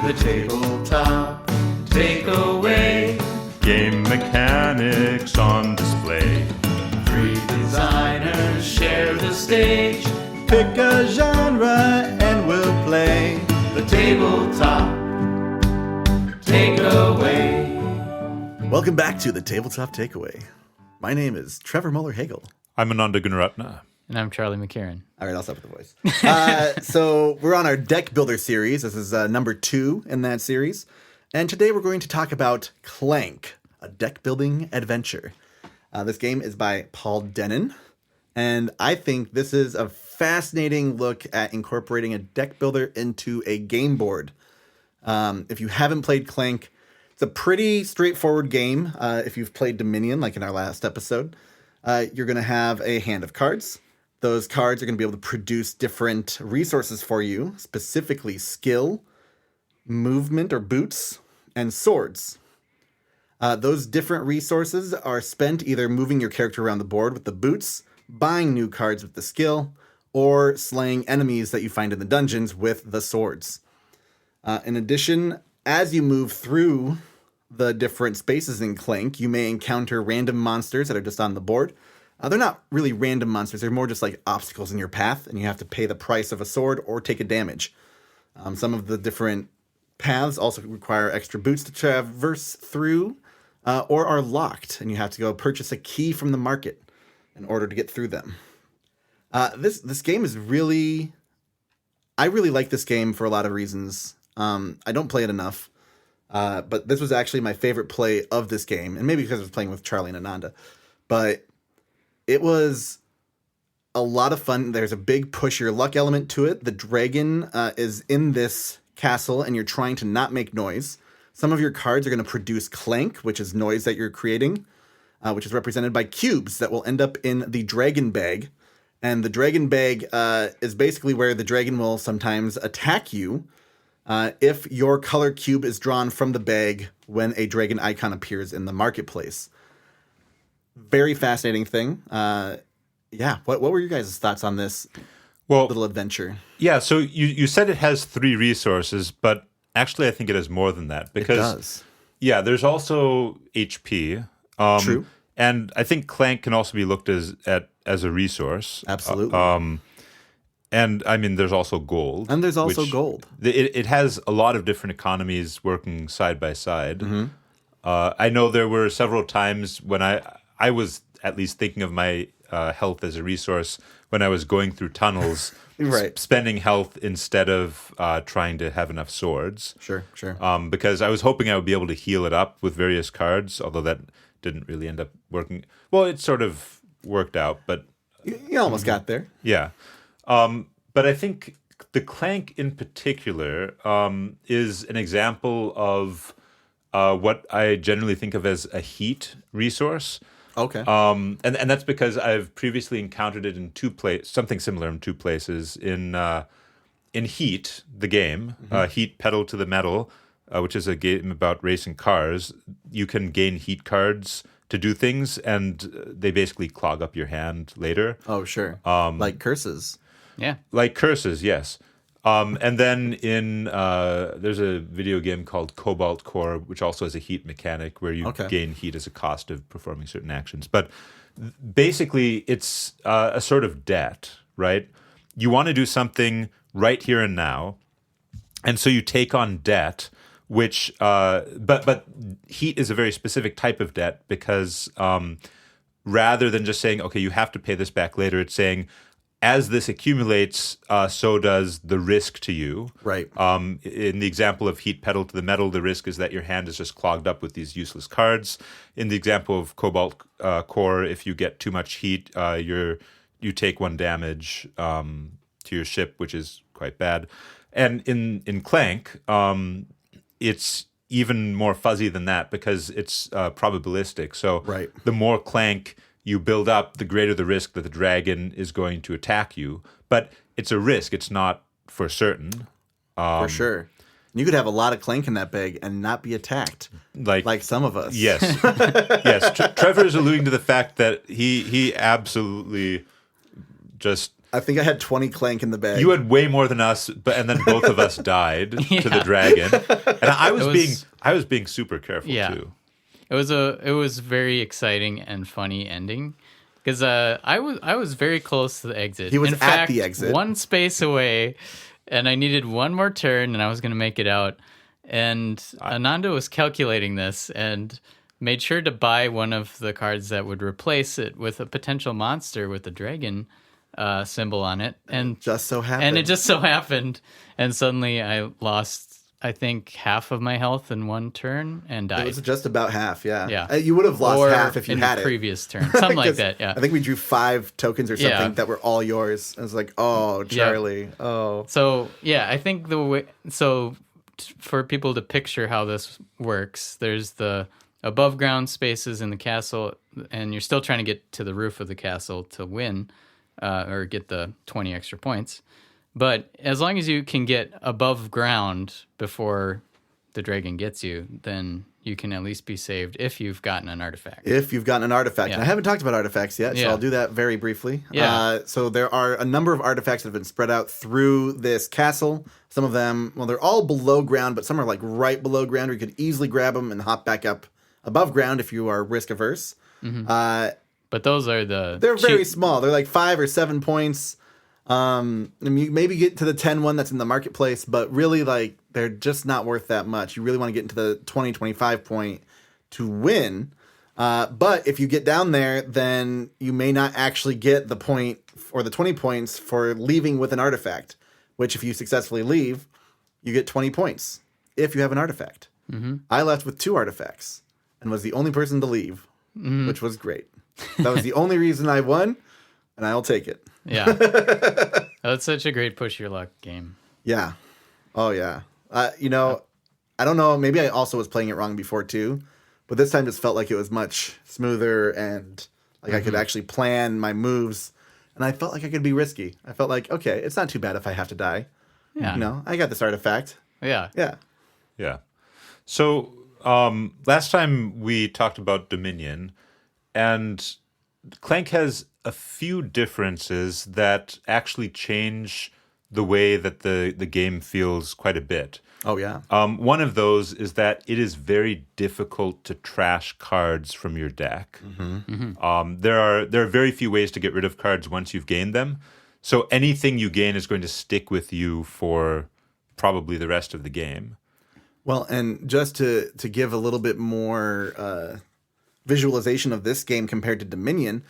The tabletop takeaway. Game mechanics on display. Three designers share the stage. Pick a genre and we'll play. The tabletop takeaway. Welcome back to the Tabletop Takeaway. My name is Trevor Muller-Hagel. I'm Ananda Gunaratna. And I'm Charlie McCarran. All right, I'll stop with the voice. So we're on our deck builder series. This is number 2 in that series. And today we're going to talk about Clank, a deck building adventure. This game is by Paul Dennen. And I think this is a fascinating look at incorporating a deck builder into a game board. If you haven't played Clank, it's a pretty straightforward game. If you've played Dominion, like in our last episode, you're going to have a hand of cards. Those cards are going to be able to produce different resources for you, specifically skill, movement or boots, and swords. Those different resources are spent either moving your character around the board with the boots, buying new cards with the skill, or slaying enemies that you find in the dungeons with the swords. In addition, as you move through the different spaces in Clank, you may encounter random monsters that are just on the board. They're not really random monsters. They're more just like obstacles in your path, and you have to pay the price of a sword or take a damage. Some of the different paths also require extra boots to traverse through, or are locked, and you have to go purchase a key from the market in order to get through them. This game is really... I really like this game for a lot of reasons. I don't play it enough, but this was actually my favorite play of this game, and maybe because I was playing with Charlie and Ananda, but it was a lot of fun. There's a big push your luck element to it. The dragon is in this castle, and you're trying to not make noise. Some of your cards are going to produce clank, which is noise that you're creating, which is represented by cubes that will end up in the dragon bag. And the dragon bag is basically where the dragon will sometimes attack you if your color cube is drawn from the bag when a dragon icon appears in the marketplace. Very fascinating thing. What were your guys' thoughts on this little adventure? Yeah, so you said it has 3 resources, but actually I think it has more than that. Because, it does. Yeah, there's also HP. True. And I think Clank can also be looked at as a resource. Absolutely. And I mean, there's also gold. And there's also gold. It has a lot of different economies working side by side. Mm-hmm. I know there were several times when I was at least thinking of my health as a resource when I was going through tunnels, right. Spending health instead of trying to have enough swords. Sure. Because I was hoping I would be able to heal it up with various cards, although that didn't really end up working. Well, it sort of worked out, but... You almost got there. Yeah. But I think the Clank in particular is an example of what I generally think of as a heat resource. Okay. And that's because I've previously encountered it in something similar in 2 places. In Heat, the game, Heat Pedal to the Metal, which is a game about racing cars, you can gain heat cards to do things, and they basically clog up your hand later. Oh, sure. Like curses. Yeah. Like curses, yes. And then there's a video game called Cobalt Core, which also has a heat mechanic where you gain heat as a cost of performing certain actions. But basically, it's a sort of debt, right? You want to do something right here and now, and so you take on debt, which but heat is a very specific type of debt because rather than just saying, okay, you have to pay this back later, it's saying, as this accumulates, so does the risk to you. Right. In the example of Heat Pedal to the Metal, the risk is that your hand is just clogged up with these useless cards. In the example of Cobalt Core, if you get too much heat, you take 1 damage to your ship, which is quite bad. And in Clank, it's even more fuzzy than that because it's probabilistic. So right. The more Clank you build up, the greater the risk that the dragon is going to attack you. But it's a risk. It's not for certain. For sure. You could have a lot of Clank in that bag and not be attacked, like some of us. Yes. Yes. Trevor is alluding to the fact that he absolutely just I think I had 20 Clank in the bag. You had way more than us, and then both of us died to the dragon. And I was being super careful too. It was very exciting and funny ending because I was very close to the exit. He was in at fact, the exit, one space away, and I needed one more turn, and I was going to make it out. And Ananda was calculating this and made sure to buy one of the cards that would replace it with a potential monster with a dragon symbol on it, and it just so happened. And it just so happened, and suddenly I lost, I think, half of my health in one turn and died. It was just about half, yeah. Yeah. You would have lost half if you had in it. the previous turn, something like that, yeah. I think we drew 5 tokens or something that were all yours. I was like, oh, Charlie, oh. So, yeah, I think for people to picture how this works, there's the above ground spaces in the castle, and you're still trying to get to the roof of the castle to win or get the 20 extra points. But as long as you can get above ground before the dragon gets you, then you can at least be saved if you've gotten an artifact. If you've gotten an artifact. And I haven't talked about artifacts yet, so I'll do that very briefly. Yeah. So there are a number of artifacts that have been spread out through this castle. Some of them, well, they're all below ground, but some are like right below ground where you could easily grab them and hop back up above ground if you are risk averse. Mm-hmm. But those are they're very small. They're like 5 or 7 points. And you maybe get to the 10 one that's in the marketplace, but really like they're just not worth that much. You really want to get into the 20, 25 point to win. But if you get down there, then you may not actually get the point or the 20 points for leaving with an artifact, which if you successfully leave, you get 20 points if you have an artifact. Mm-hmm. I left with 2 artifacts and was the only person to leave, which was great. That was the only reason I won, and I'll take it. Yeah. That's such a great push your luck game. Yeah. Oh, yeah. I don't know. Maybe I also was playing it wrong before, too. But this time just felt like it was much smoother and like I could actually plan my moves. And I felt like I could be risky. I felt like, okay, it's not too bad if I have to die. Yeah. I got this artifact. Yeah. Yeah. Yeah. So last time we talked about Dominion, and Clank has a few differences that actually change the way that the game feels quite a bit. Oh, yeah. One of those is that it is very difficult to trash cards from your deck. Mm-hmm. Mm-hmm. There are very few ways to get rid of cards once you've gained them. So anything you gain is going to stick with you for probably the rest of the game. Well, and just to give a little bit more visualization of this game compared to Dominion,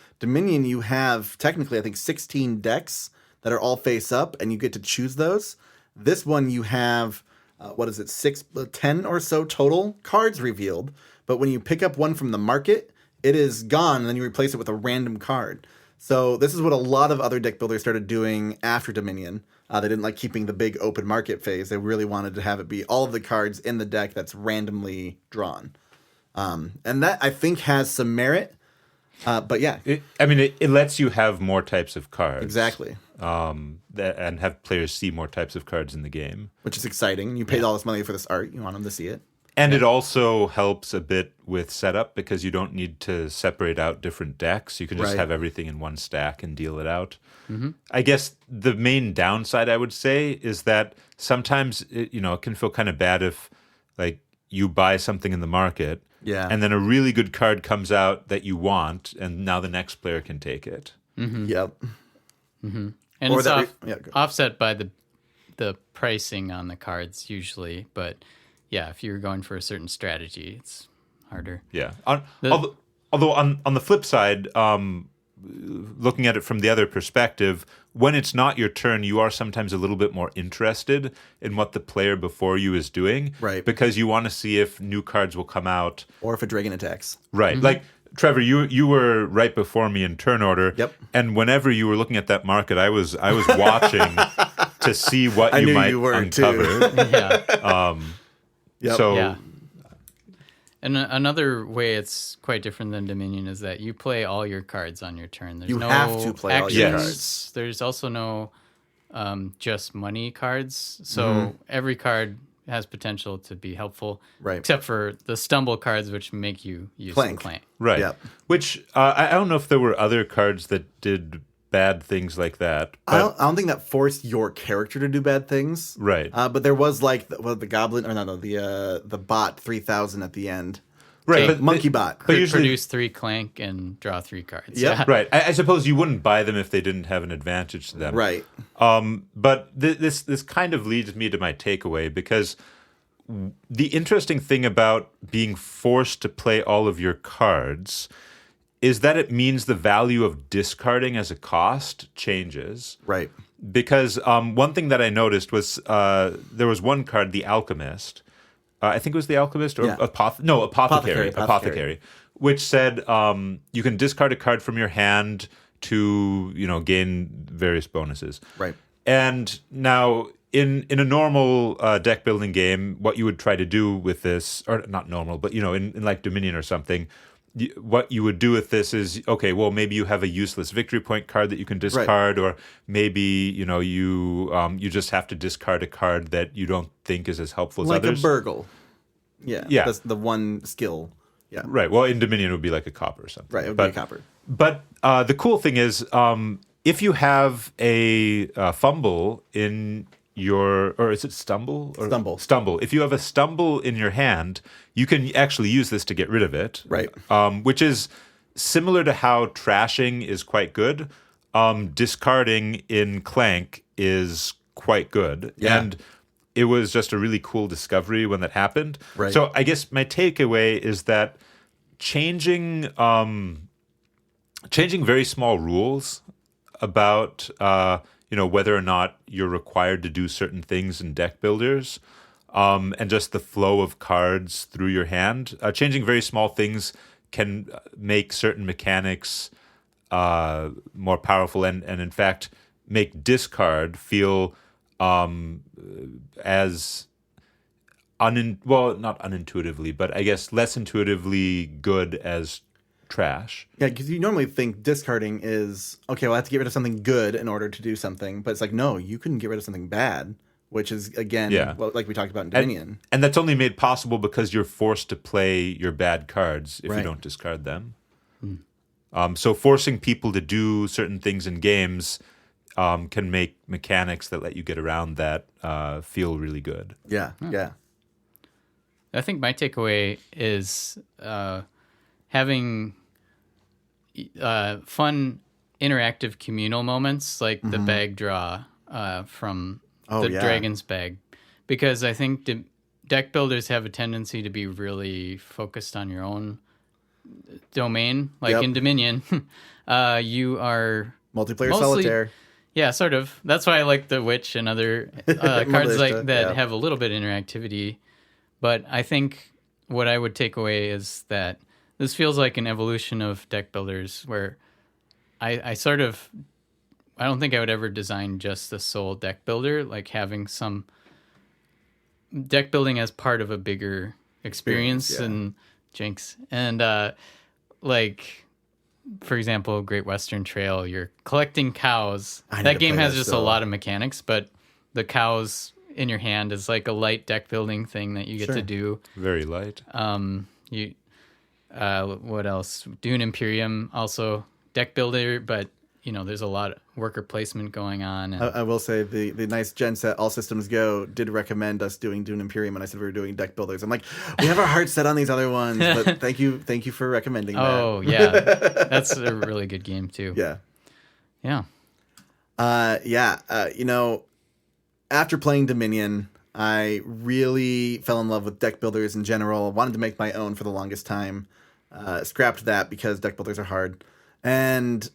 you have technically, I think, 16 decks that are all face up, and you get to choose those. This one you have, 10 or so total cards revealed, but when you pick up one from the market, it is gone, and then you replace it with a random card. So this is what a lot of other deck builders started doing after Dominion. They didn't like keeping the big open market phase. They really wanted to have it be all of the cards in the deck that's randomly drawn. And that, I think, has some merit. But yeah. It lets you have more types of cards. Exactly. And have players see more types of cards in the game. Which is exciting. You paid all this money for this art. You want them to see it. And it also helps a bit with setup because you don't need to separate out different decks. You can just have everything in one stack and deal it out. Mm-hmm. I guess the main downside, I would say, is that sometimes it can feel kind of bad if like you buy something in the market and then a really good card comes out that you want, and now the next player can take it. Mm-hmm. Yep. Mm-hmm. And or it's offset by the pricing on the cards usually, but yeah, if you're going for a certain strategy, it's harder. Yeah. Although on the flip side, looking at it from the other perspective, when it's not your turn, you are sometimes a little bit more interested in what the player before you is doing. Right. Because you want to see if new cards will come out. Or if a dragon attacks. Right. Mm-hmm. Like, Trevor, you were right before me in turn order. Yep. And whenever you were looking at that market, I was watching to see what you might uncover. Yeah. Yep. So, yeah. And another way it's quite different than Dominion is that you play all your cards on your turn. There's you no have to play all your cards. There's also no just money cards. So every card has potential to be helpful, right? Except for the stumble cards, which make you use Clank. Right. Yep. Which I don't know if there were other cards that did bad things like that. But, I don't think that forced your character to do bad things. Right. But there was like the goblin, or no, the bot 3000 at the end. Right, So, monkey bot. But usually, produce 3 Clank and draw 3 cards. Yep. Yeah. right. I suppose you wouldn't buy them if they didn't have an advantage to them. Right. But this kind of leads me to my takeaway, because the interesting thing about being forced to play all of your cards is that it means the value of discarding as a cost changes. Right. Because one thing that I noticed was there was one card, the Alchemist. I think it was the Alchemist or Apothecary, which said you can discard a card from your hand to gain various bonuses. Right. And now in a normal deck building game, what you would try to do with this, or not normal, but in like Dominion or something, what you would do with this is, okay, well, maybe you have a useless victory point card that you can discard, or maybe you just have to discard a card that you don't think is as helpful as like others. Like a burgle. Yeah. That's the one skill. Yeah. Right. Well, in Dominion, it would be like a copper or something. Right. It would be a copper. But the cool thing is, if you have a fumble in your, or is it stumble? Or Stumble. Stumble. If you have a stumble in your hand, you can actually use this to get rid of it. Right. Which is similar to how trashing is quite good. Discarding in Clank is quite good. Yeah. And it was just a really cool discovery when that happened. Right. So I guess my takeaway is that changing very small rules about whether or not you're required to do certain things in deck builders, and just the flow of cards through your hand. Changing very small things can make certain mechanics more powerful, and in fact make discard feel as not unintuitively, but I guess less intuitively good as trash. Yeah, because you normally think discarding is, okay, well, I have to get rid of something good in order to do something. But it's like, no, you can get rid of something bad, which is, again, like we talked about in Dominion. And that's only made possible because you're forced to play your bad cards if you don't discard them. So forcing people to do certain things in games can make mechanics that let you get around that feel really good. Yeah. I think my takeaway is having fun interactive communal moments like the bag draw from the Dragon's Bag, because I think deck builders have a tendency to be really focused on your own domain. Like in Dominion, you are multiplayer mostly, solitaire. Yeah, sort of. That's why I like the Witch and other cards like that have a little bit of interactivity. But I think what I would take away is that this feels like an evolution of deck builders where I don't think I would ever design just the sole deck builder, like having some deck building as part of a bigger experience and Jinx. And like, for example, Great Western Trail, you're collecting cows. That game has just a lot of mechanics, but the cows in your hand is like a light deck building thing that you get to do. Very light. What else? Dune Imperium, also deck builder, but there's a lot of worker placement going on. And I will say the nice Gen Set All Systems Go did recommend us doing Dune Imperium, and I said we were doing deck builders. I'm like, we have our heart set on these other ones, but thank you for recommending that. Oh yeah, that's a really good game too. Yeah. After playing Dominion, I really fell in love with deck builders in general. Wanted to make my own for the longest time. Scrapped that because deck builders are hard. And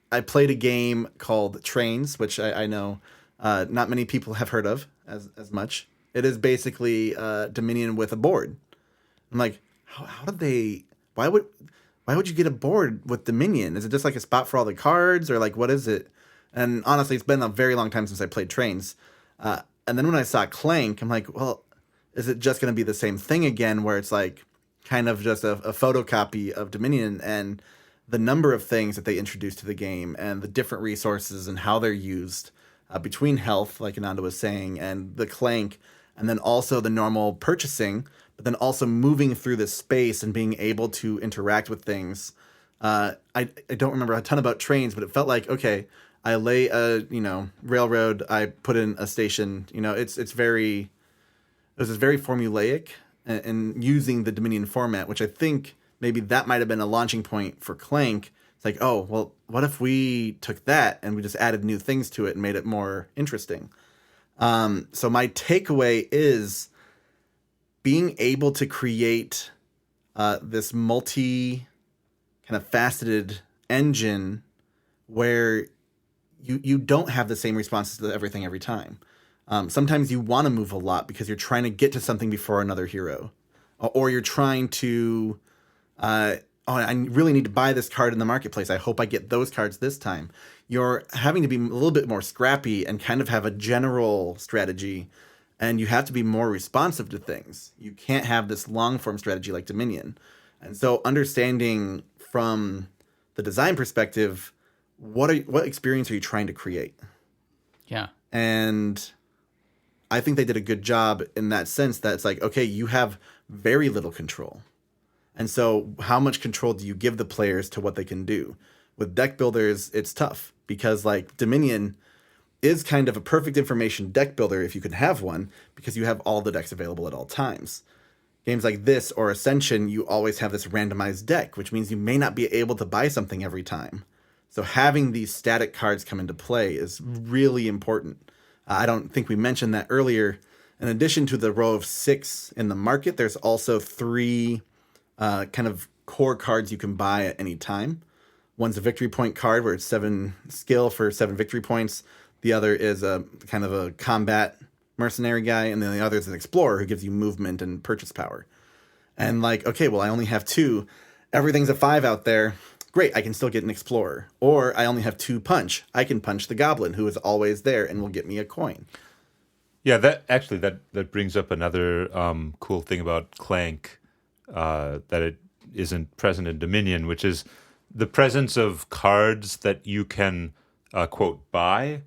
I played a game called Trains, which I know not many people have heard of as much. It is basically Dominion with a board. I'm like, how did they? Why would you get a board with Dominion? Is it just like a spot for all the cards, or like what is it? And honestly, it's been a very long time since I played Trains. And then when I saw Clank, I'm like, well, is it just going to be the same thing again, where it's like kind of just a photocopy of Dominion, and the number of things that they introduced to the game and the different resources and how they're used between health, like Ananda was saying, and the Clank, and then also the normal purchasing, but then also moving through this space and being able to interact with things I don't remember a ton about trains, but it felt like, okay, I lay a railroad, I put in a station. It was very formulaic, and using the Dominion format, which I think maybe that might have been a launching point for Clank. It's like, oh, well, what if we took that and we just added new things to it and made it more interesting? So my takeaway is being able to create this multi kind of faceted engine where you don't have the same responses to everything every time. Sometimes you want to move a lot because you're trying to get to something before another hero, or you're trying to, I really need to buy this card in the marketplace. I hope I get those cards this time. You're having to be a little bit more scrappy and kind of have a general strategy, and you have to be more responsive to things. You can't have this long form strategy like Dominion. And so understanding from the design perspective, what experience are you trying to create? Yeah. And I think they did a good job in that sense, that it's like, okay, you have very little control. And so how much control do you give the players to what they can do? With deck builders, it's tough because like Dominion is kind of a perfect information deck builder if you can have one, because you have all the decks available at all times. Games like this or Ascension, you always have this randomized deck, which means you may not be able to buy something every time. So having these static cards come into play is really important. I don't think we mentioned that earlier. In addition to the row of 6 in the market, there's also 3 kind of core cards you can buy at any time. One's a victory point card where it's 7 skill for 7 victory points. The other is a kind of a combat mercenary guy, and then the other is an explorer who gives you movement and purchase power. And like, okay, well, I only have 2. Everything's a 5 out there. Great, I can still get an explorer. Or I only have 2 punch. I can punch the goblin who is always there and will get me a coin. Yeah, that brings up another cool thing about Clank that it isn't present in Dominion, which is the presence of cards that you can quote buy,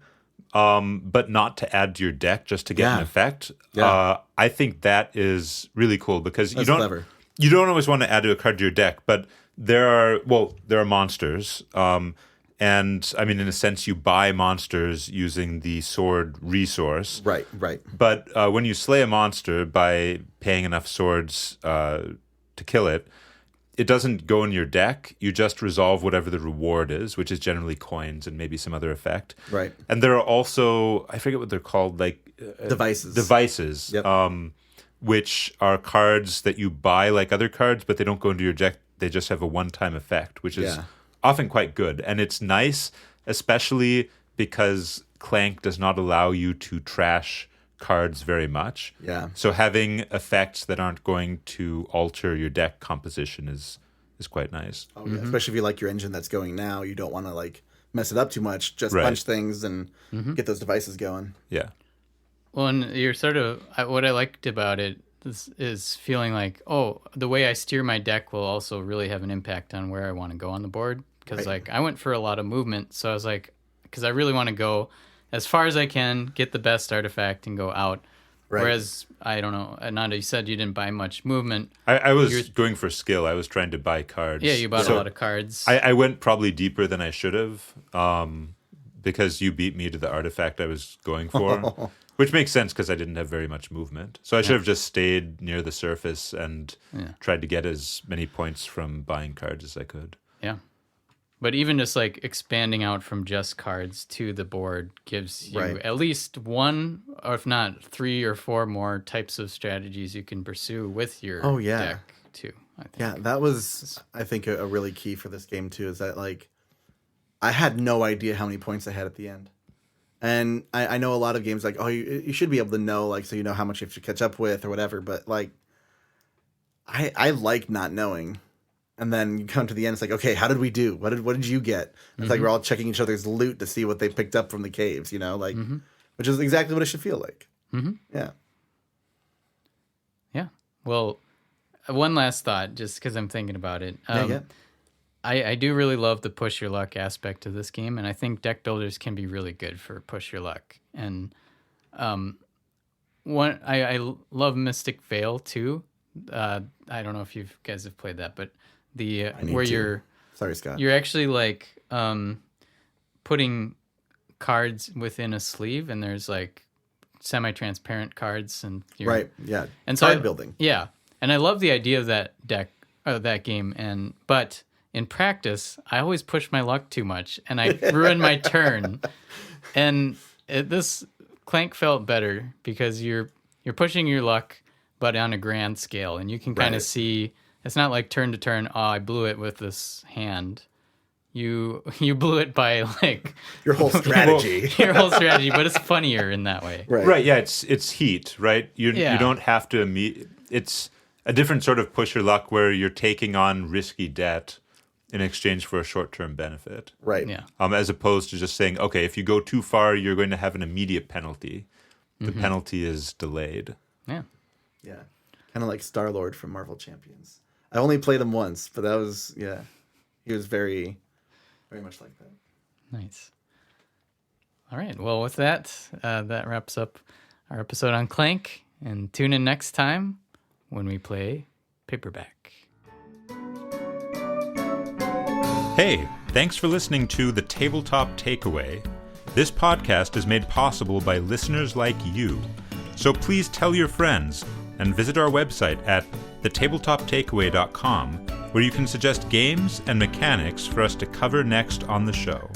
but not to add to your deck, just to get an effect. Yeah. I think that is really cool because That's clever. You don't always want to add a card to your deck, but there are monsters. And I mean, in a sense, you buy monsters using the sword resource. Right. But when you slay a monster by paying enough swords to kill it, it doesn't go in your deck. You just resolve whatever the reward is, which is generally coins and maybe some other effect. Right. And there are also, I forget what they're called, like devices. Yep. Which are cards that you buy like other cards, but they don't go into your deck. They just have a one-time effect, which is often quite good. And it's nice, especially because Clank does not allow you to trash cards very much. Yeah. So having effects that aren't going to alter your deck composition is quite nice. Oh, yeah. Especially if you like your engine that's going now, you don't want to like mess it up too much. Just punch things and get those devices going. Yeah. Well, and you're sort of, what I liked about it is feeling like, oh, the way I steer my deck will also really have an impact on where I want to go on the board. Because like I went for a lot of movement, so I was like, because I really want to go as far as I can, get the best artifact, and go out. Right. Whereas, I don't know, Ananda, you said you didn't buy much movement. I was going for skill. I was trying to buy cards. Yeah, you bought a lot of cards. I went probably deeper than I should have because you beat me to the artifact I was going for, which makes sense because I didn't have very much movement. So I should have just stayed near the surface and tried to get as many points from buying cards as I could. Yeah. But even just like expanding out from just cards to the board gives you at least 1, or if not 3 or 4 more types of strategies you can pursue with your deck too, I think. Yeah, that was, I think, a really key for this game too, is that like I had no idea how many points I had at the end. And I know a lot of games like, oh, you should be able to know, like, so you know how much you have to catch up with or whatever. But like, I like not knowing. And then you come to the end, it's like, okay, how did we do? What did you get? It's like we're all checking each other's loot to see what they picked up from the caves, you know, like, which is exactly what it should feel like. Yeah. Yeah. Well, one last thought, just because I'm thinking about it. I do really love the push your luck aspect of this game, and I think deck builders can be really good for push your luck. And I love Mystic Veil too. I don't know if you guys have played that, but where you're Sorry, Scott. You're actually like putting cards within a sleeve, and there's like semi-transparent cards, and Right. Yeah. and so Card building. Yeah, and I love the idea of that that game, but in practice, I always push my luck too much, and I ruin my turn. And this Clank felt better because you're pushing your luck, but on a grand scale, and you can kind of see. It's not like turn to turn. Oh, I blew it with this hand. You blew it by like Your whole strategy. but it's funnier in that way. Right. Yeah. It's heat. Right. You don't have to It's a different sort of push your luck where you're taking on risky debt in exchange for a short-term benefit. Right. Yeah. As opposed to just saying, okay, if you go too far, you're going to have an immediate penalty. The penalty is delayed. Yeah. Yeah. Kind of like Star-Lord from Marvel Champions. I only played him once, but that was, he was very, very much like that. Nice. All right. Well, with that, that wraps up our episode on Clank. And tune in next time when we play Paperback. Hey, thanks for listening to The Tabletop Takeaway. This podcast is made possible by listeners like you. So please tell your friends and visit our website at thetabletoptakeaway.com, where you can suggest games and mechanics for us to cover next on the show.